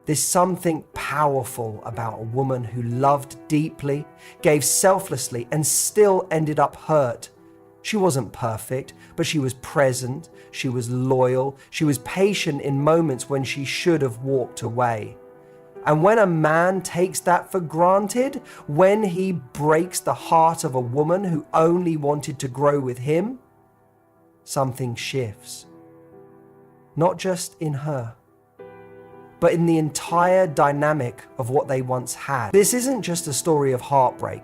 There's something powerful about a woman who loved deeply, gave selflessly, and still ended up hurt. She wasn't perfect, but she was present, she was loyal, she was patient in moments when she should have walked away. And when a man takes that for granted, when he breaks the heart of a woman who only wanted to grow with him, something shifts. Not just in her, but in the entire dynamic of what they once had. This isn't just a story of heartbreak.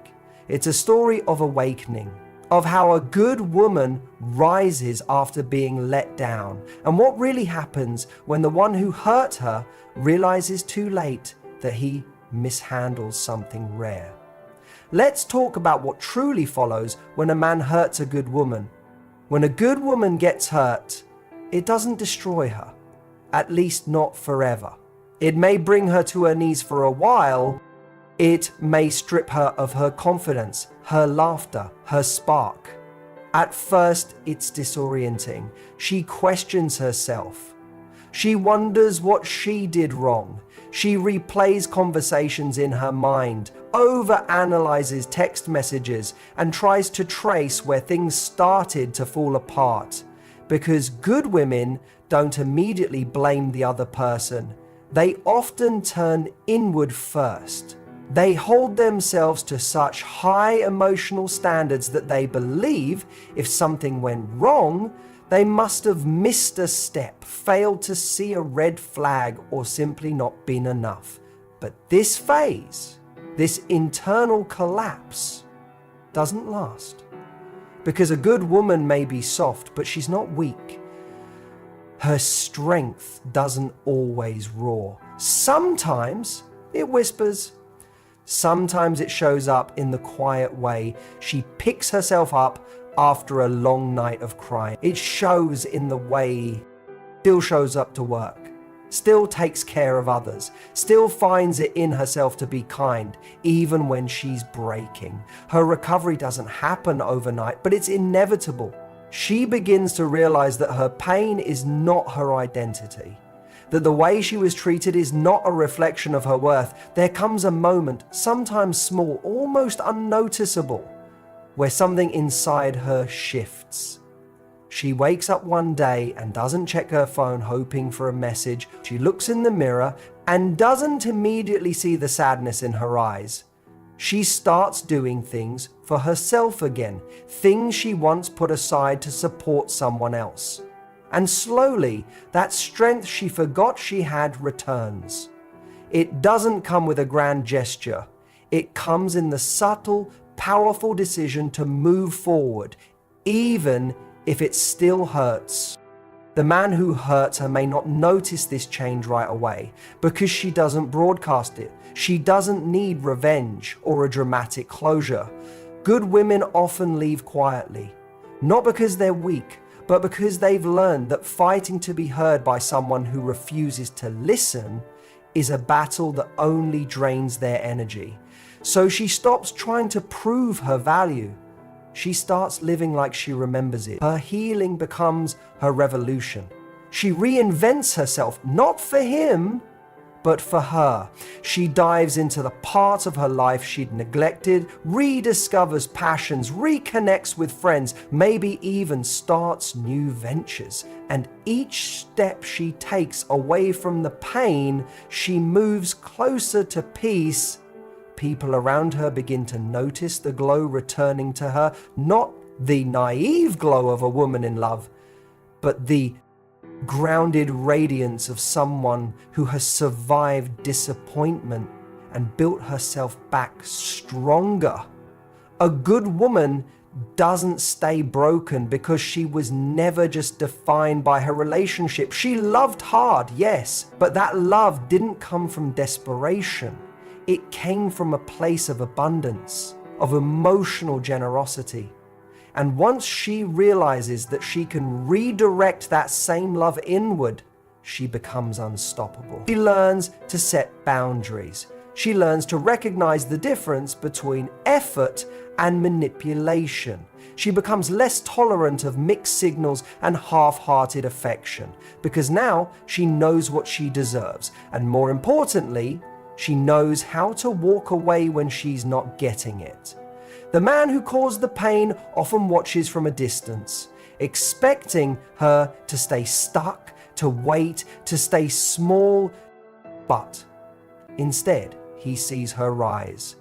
It's a story of awakening, of how a good woman rises after being let down, and what really happens when the one who hurt her realizes too late that he mishandles something rare. Let's talk about what truly follows when a man hurts a good woman. When a good woman gets hurt, it doesn't destroy her, at least not forever. It may bring her to her knees for a while. It may strip her of her confidence, her laughter, her spark. At first, it's disorienting. She questions herself. She wonders what she did wrong. She replays conversations in her mind, overanalyzes text messages, and tries to trace where things started to fall apart. Because good women don't immediately blame the other person. They often turn inward first. They hold themselves to such high emotional standards that they believe if something went wrong, they must have missed a step, failed to see a red flag, or simply not been enough. But this phase, this internal collapse, doesn't last. Because a good woman may be soft, but she's not weak. Her strength doesn't always roar. Sometimes it whispers. Sometimes it shows up in the quiet way. She picks herself up after a long night of crying. It shows in the way still shows up to work, still takes care of others, still finds it in herself to be kind, even when she's breaking. Her recovery doesn't happen overnight, but it's inevitable. She begins to realize that her pain is not her identity, that the way she was treated is not a reflection of her worth. There comes a moment, sometimes small, almost unnoticeable, where something inside her shifts. She wakes up one day and doesn't check her phone hoping for a message. She looks in the mirror and doesn't immediately see the sadness in her eyes. She starts doing things for herself again, things she once put aside to support someone else. And slowly, that strength she forgot she had returns. It doesn't come with a grand gesture. It comes in the subtle, powerful decision to move forward, even if it still hurts. The man who hurts her may not notice this change right away because she doesn't broadcast it. She doesn't need revenge or a dramatic closure. Good women often leave quietly, not because they're weak, but because they've learned that fighting to be heard by someone who refuses to listen is a battle that only drains their energy. So she stops trying to prove her value. She starts living like she remembers it. Her healing becomes her revolution. She reinvents herself, not for him, but for her. She dives into the part of her life she'd neglected, rediscovers passions, reconnects with friends, maybe even starts new ventures. And each step she takes away from the pain, she moves closer to peace. People around her begin to notice the glow returning to her, not the naive glow of a woman in love, but the grounded radiance of someone who has survived disappointment and built herself back stronger. A good woman doesn't stay broken because she was never just defined by her relationship. She loved hard, yes, but that love didn't come from desperation. It came from a place of abundance, of emotional generosity. And once she realizes that she can redirect that same love inward, she becomes unstoppable. She learns to set boundaries. She learns to recognize the difference between effort and manipulation. She becomes less tolerant of mixed signals and half-hearted affection because now she knows what she deserves, and more importantly, she knows how to walk away when she's not getting it. The man who caused the pain often watches from a distance, expecting her to stay stuck, to wait, to stay small, but instead he sees her rise.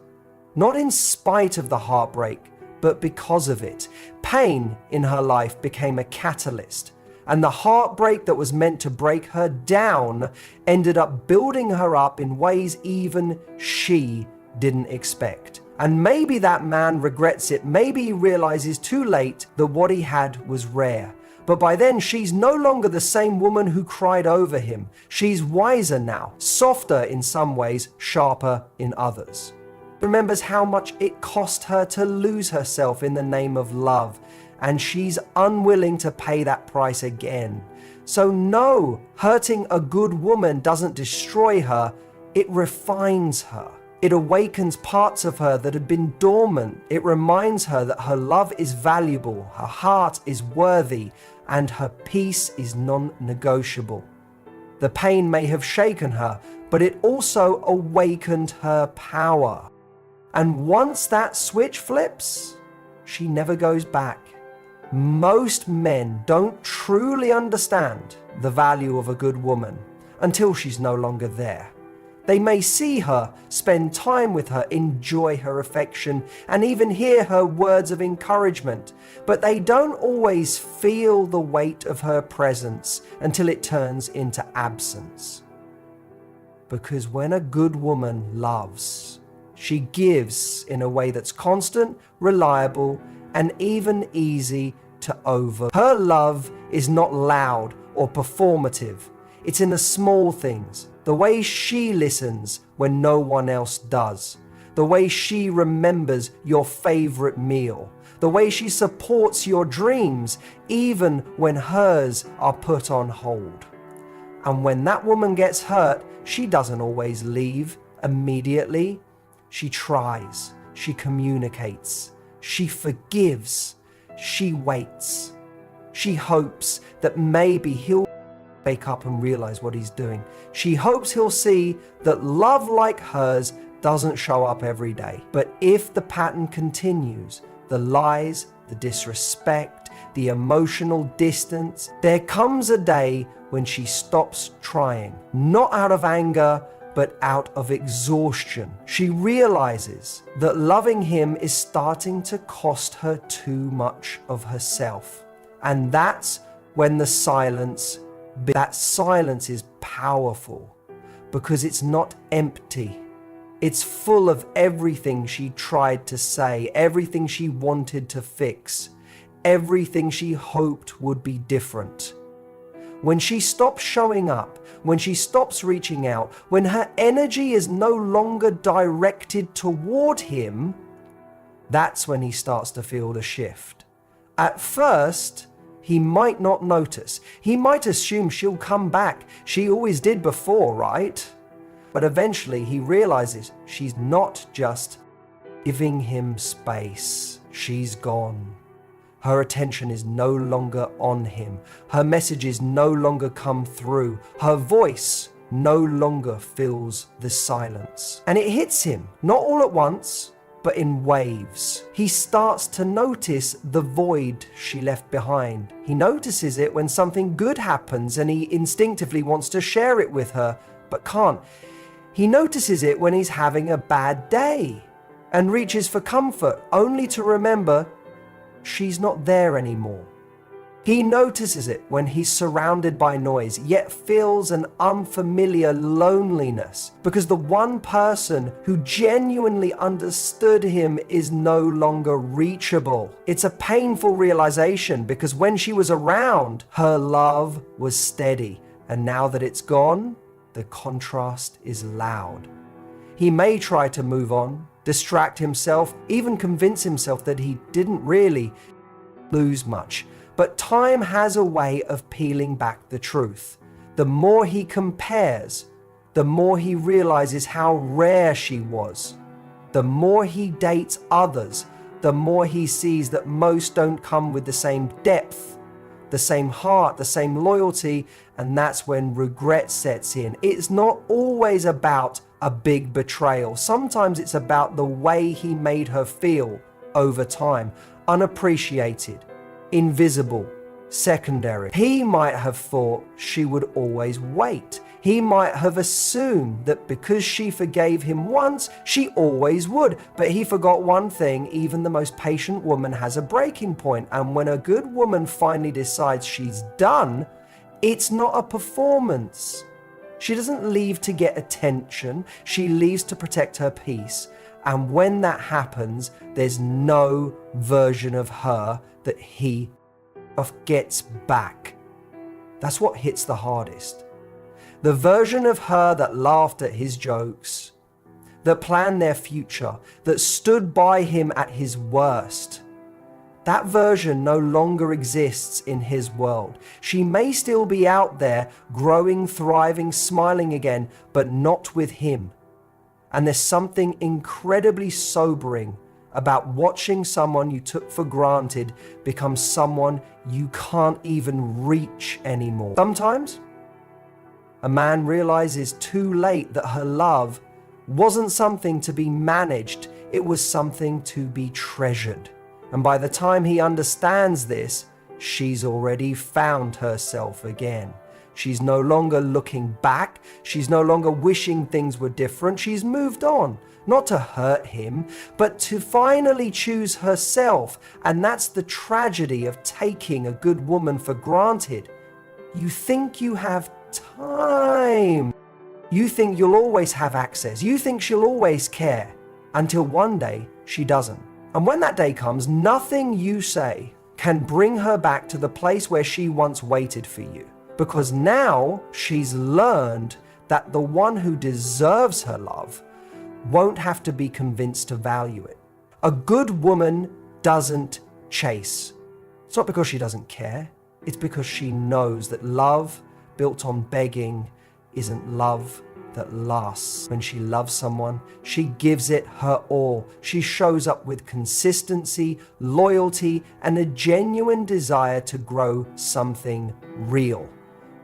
Not in spite of the heartbreak, but because of it. Pain in her life became a catalyst, and the heartbreak that was meant to break her down ended up building her up in ways even she didn't expect. And maybe that man regrets it. Maybe he realizes too late that what he had was rare. But by then, she's no longer the same woman who cried over him. She's wiser now, softer in some ways, sharper in others. Remembers how much it cost her to lose herself in the name of love, and she's unwilling to pay that price again. So no, hurting a good woman doesn't destroy her, it refines her. It awakens parts of her that had been dormant. It reminds her that her love is valuable, her heart is worthy, and her peace is non-negotiable. The pain may have shaken her, but it also awakened her power. And once that switch flips, she never goes back. Most men don't truly understand the value of a good woman until she's no longer there. They may see her, spend time with her, enjoy her affection, and even hear her words of encouragement, but they don't always feel the weight of her presence until it turns into absence. Because when a good woman loves, she gives in a way that's constant, reliable, and even easy to over. Her love is not loud or performative. It's in the small things. The way she listens when no one else does. The way she remembers your favorite meal. The way she supports your dreams even when hers are put on hold. And when that woman gets hurt, she doesn't always leave immediately. She tries. She communicates. She forgives. She waits. She hopes that maybe he'll wake up and realize what he's doing. She hopes he'll see that love like hers doesn't show up every day. But if the pattern continues, the lies, the disrespect, the emotional distance, there comes a day when she stops trying, not out of anger, but out of exhaustion. She realizes that loving him is starting to cost her too much of herself. And that's when that silence is powerful, because it's not empty. It's full of everything she tried to say, everything she wanted to fix, everything she hoped would be different. When she stops showing up, when she stops reaching out, when her energy is no longer directed toward him, that's when he starts to feel the shift. At first, he might not notice. He might assume she'll come back. She always did before, right? But eventually he realizes she's not just giving him space. She's gone. Her attention is no longer on him. Her messages no longer come through. Her voice no longer fills the silence. And it hits him, not all at once, but in waves. He starts to notice the void she left behind. He notices it when something good happens and he instinctively wants to share it with her, but can't. He notices it when he's having a bad day and reaches for comfort, only to remember she's not there anymore. He notices it when he's surrounded by noise, yet feels an unfamiliar loneliness because the one person who genuinely understood him is no longer reachable. It's a painful realization because when she was around, her love was steady, and now that it's gone, the contrast is loud. He may try to move on, distract himself, even convince himself that he didn't really lose much. But time has a way of peeling back the truth. The more he compares, the more he realizes how rare she was. The more he dates others, the more he sees that most don't come with the same depth, the same heart, the same loyalty, and that's when regret sets in. It's not always about a big betrayal. Sometimes it's about the way he made her feel over time. Unappreciated, invisible, secondary. He might have thought she would always wait. He might have assumed that because she forgave him once, she always would. But he forgot one thing: even the most patient woman has a breaking point. And when a good woman finally decides she's done, it's not a performance. She doesn't leave to get attention. She leaves to protect her peace. And when that happens, there's no version of her that he gets back. That's what hits the hardest. The version of her that laughed at his jokes, that planned their future, that stood by him at his worst. That version no longer exists in his world. She may still be out there, growing, thriving, smiling again, but not with him. And there's something incredibly sobering about watching someone you took for granted become someone you can't even reach anymore. Sometimes a man realizes too late that her love wasn't something to be managed, it was something to be treasured. And by the time he understands this, she's already found herself again. She's no longer looking back. She's no longer wishing things were different. She's moved on, not to hurt him, but to finally choose herself. And that's the tragedy of taking a good woman for granted. You think you have time. You think you'll always have access. You think she'll always care, until one day she doesn't. And when that day comes, nothing you say can bring her back to the place where she once waited for you. Because now she's learned that the one who deserves her love won't have to be convinced to value it. A good woman doesn't chase. It's not because she doesn't care. It's because she knows that love built on begging isn't love that lasts. When she loves someone, she gives it her all. She shows up with consistency, loyalty, and a genuine desire to grow something real.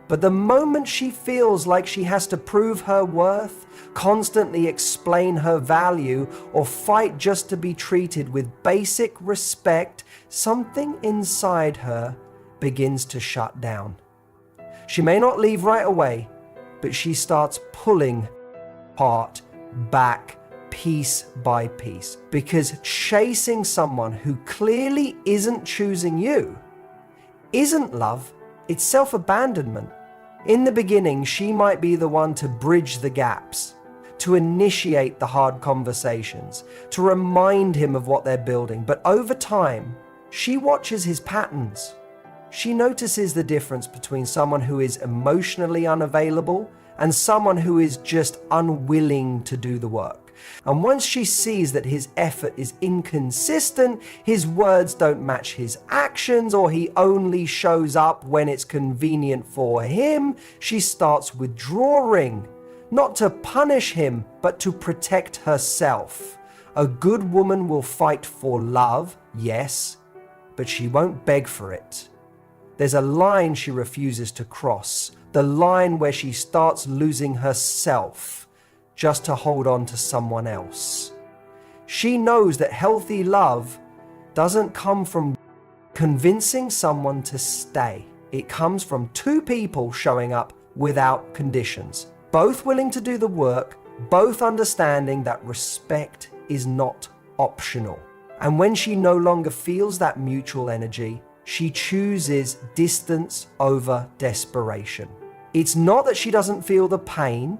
But the moment she feels like she has to prove her worth, constantly explain her value, or fight just to be treated with basic respect, something inside her begins to shut down. She may not leave right away, but she starts pulling apart, back, piece by piece. Because chasing someone who clearly isn't choosing you isn't love, it's self-abandonment. In the beginning, she might be the one to bridge the gaps, to initiate the hard conversations, to remind him of what they're building. But over time, she watches his patterns. She notices the difference between someone who is emotionally unavailable and someone who is just unwilling to do the work. And once she sees that his effort is inconsistent, his words don't match his actions, or he only shows up when it's convenient for him, she starts withdrawing, not to punish him, but to protect herself. A good woman will fight for love, yes, but she won't beg for it. There's a line she refuses to cross, the line where she starts losing herself just to hold on to someone else. She knows that healthy love doesn't come from convincing someone to stay. It comes from two people showing up without conditions, both willing to do the work, both understanding that respect is not optional. And when she no longer feels that mutual energy, she chooses distance over desperation. It's not that she doesn't feel the pain.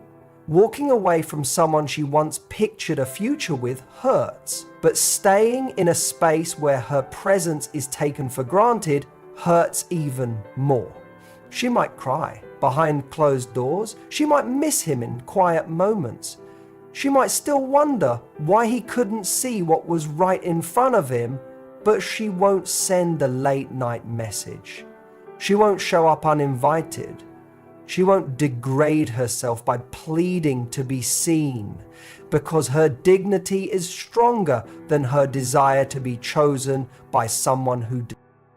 Walking away from someone she once pictured a future with hurts, but staying in a space where her presence is taken for granted hurts even more. She might cry behind closed doors. She might miss him in quiet moments. She might still wonder why he couldn't see what was right in front of him, but she won't send the late night message. She won't show up uninvited. She won't degrade herself by pleading to be seen, because her dignity is stronger than her desire to be chosen by someone who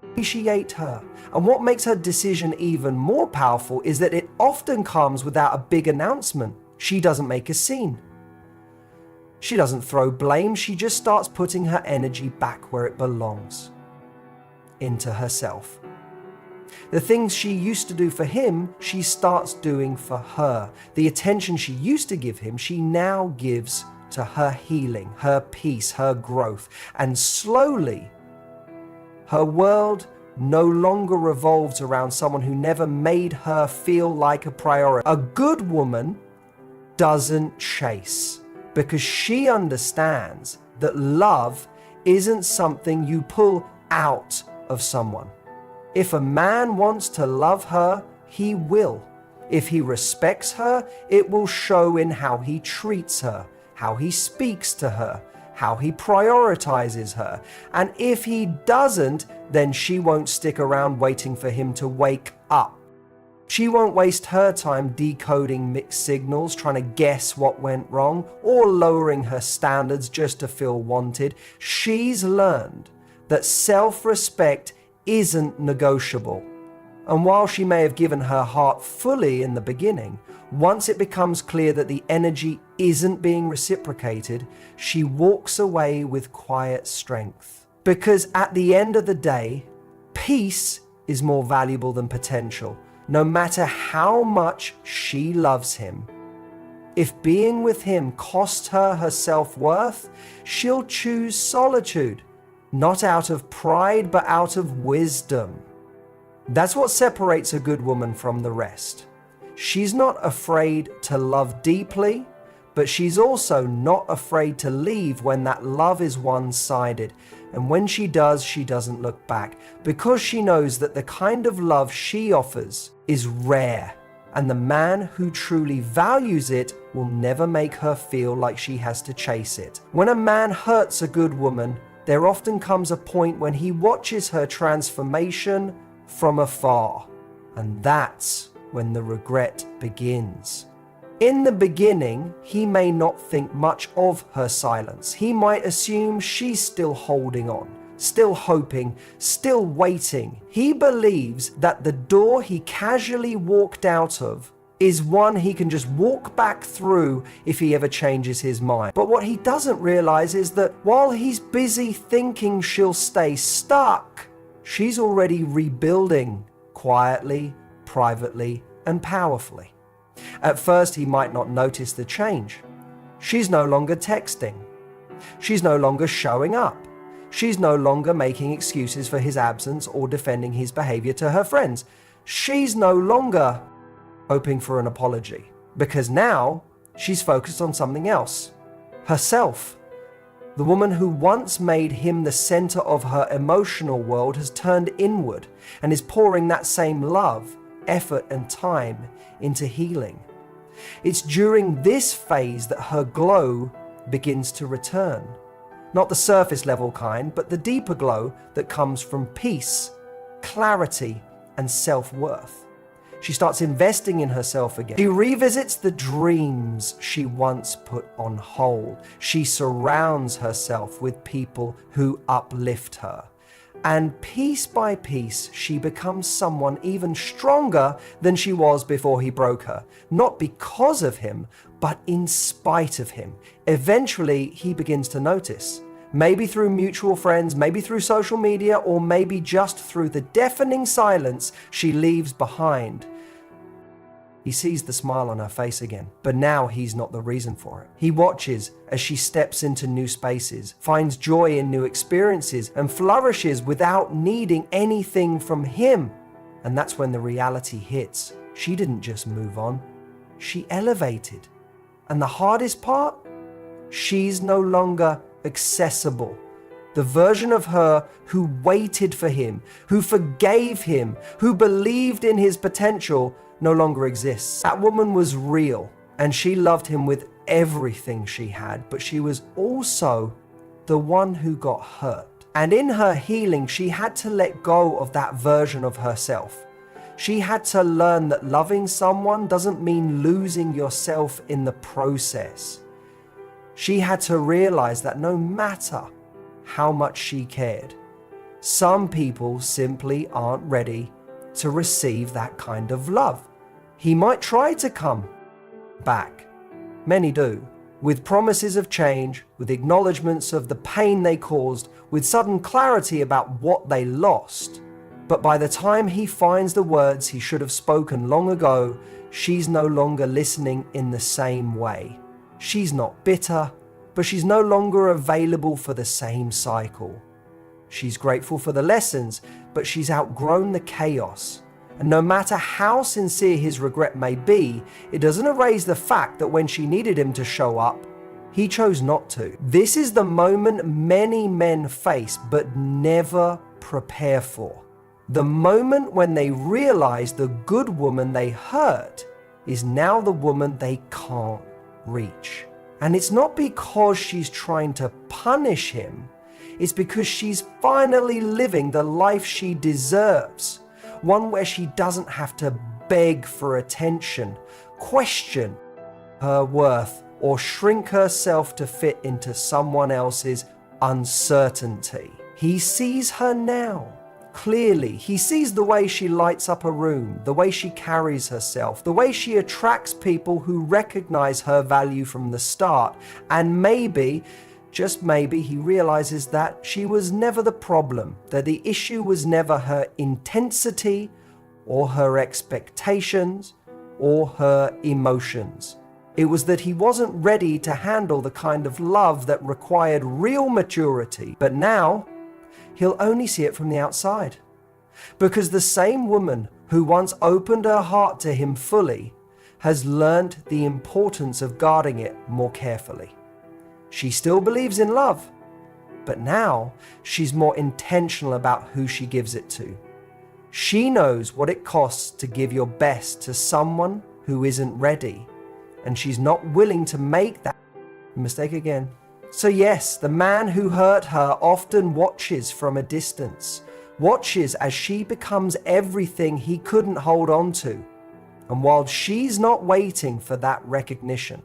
appreciates her. And what makes her decision even more powerful is that it often comes without a big announcement. She doesn't make a scene. She doesn't throw blame. She just starts putting her energy back where it belongs, into herself. The things she used to do for him, she starts doing for her. The attention she used to give him, she now gives to her healing, her peace, her growth. And slowly, her world no longer revolves around someone who never made her feel like a priority. A good woman doesn't chase, because she understands that love isn't something you pull out of someone. If a man wants to love her, he will. If he respects her, it will show in how he treats her, how he speaks to her, how he prioritizes her. And if he doesn't, then she won't stick around waiting for him to wake up. She won't waste her time decoding mixed signals, trying to guess what went wrong, or lowering her standards just to feel wanted. She's learned that self-respect isn't negotiable. And while she may have given her heart fully in the beginning, once it becomes clear that the energy isn't being reciprocated, she walks away with quiet strength. Because at the end of the day, peace is more valuable than potential, no matter how much she loves him. If being with him costs her self-worth, she'll choose solitude. Not out of pride, but out of wisdom. That's what separates a good woman from the rest. She's not afraid to love deeply, but she's also not afraid to leave when that love is one-sided. And when she does, she doesn't look back, because she knows that the kind of love she offers is rare, and the man who truly values it will never make her feel like she has to chase it. When a man hurts a good woman, there often comes a point when he watches her transformation from afar, and that's when the regret begins. In the beginning, he may not think much of her silence. He might assume she's still holding on, still hoping, still waiting. He believes that the door he casually walked out of is one he can just walk back through if he ever changes his mind. But what he doesn't realize is that while he's busy thinking she'll stay stuck, she's already rebuilding quietly, privately, and powerfully. At first, he might not notice the change. She's no longer texting. She's no longer showing up. She's no longer making excuses for his absence or defending his behavior to her friends. She's no longer hoping for an apology, because now she's focused on something else, herself. The woman who once made him the center of her emotional world has turned inward and is pouring that same love, effort, and time into healing. It's during this phase that her glow begins to return. Not the surface level kind, but the deeper glow that comes from peace, clarity, and self-worth. She starts investing in herself again. She revisits the dreams she once put on hold. She surrounds herself with people who uplift her. And piece by piece, she becomes someone even stronger than she was before he broke her. Not because of him, but in spite of him. Eventually, he begins to notice. Maybe through mutual friends, maybe through social media, or maybe just through the deafening silence she leaves behind. He sees the smile on her face again, but now he's not the reason for it. He watches as she steps into new spaces, finds joy in new experiences, and flourishes without needing anything from him. And that's when the reality hits. She didn't just move on, she elevated. And the hardest part? She's no longer accessible. The version of her who waited for him, who forgave him, who believed in his potential, no longer exists. That woman was real, and she loved him with everything she had, but she was also the one who got hurt. And in her healing, she had to let go of that version of herself. She had to learn that loving someone doesn't mean losing yourself in the process. She had to realize that no matter how much she cared, some people simply aren't ready to receive that kind of love. He might try to come back, many do, with promises of change, with acknowledgements of the pain they caused, with sudden clarity about what they lost. But by the time he finds the words he should have spoken long ago, she's no longer listening in the same way. She's not bitter, but she's no longer available for the same cycle. She's grateful for the lessons, but she's outgrown the chaos. And no matter how sincere his regret may be, it doesn't erase the fact that when she needed him to show up, he chose not to. This is the moment many men face but never prepare for. The moment when they realize the good woman they hurt is now the woman they can't reach. And it's not because she's trying to punish him, it's because she's finally living the life she deserves. One where she doesn't have to beg for attention, question her worth, or shrink herself to fit into someone else's uncertainty. He sees her now, clearly. He sees the way she lights up a room, the way she carries herself, the way she attracts people who recognize her value from the start. And maybe, just maybe, he realizes that she was never the problem, that the issue was never her intensity or her expectations or her emotions. It was that he wasn't ready to handle the kind of love that required real maturity. But now, he'll only see it from the outside. Because the same woman who once opened her heart to him fully has learned the importance of guarding it more carefully. She still believes in love, but now she's more intentional about who she gives it to. She knows what it costs to give your best to someone who isn't ready, and she's not willing to make that mistake again. So yes, the man who hurt her often watches from a distance, watches as she becomes everything he couldn't hold on to. And while she's not waiting for that recognition,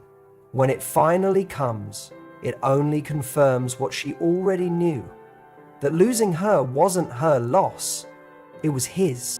when it finally comes, it only confirms what she already knew, that losing her wasn't her loss, it was his.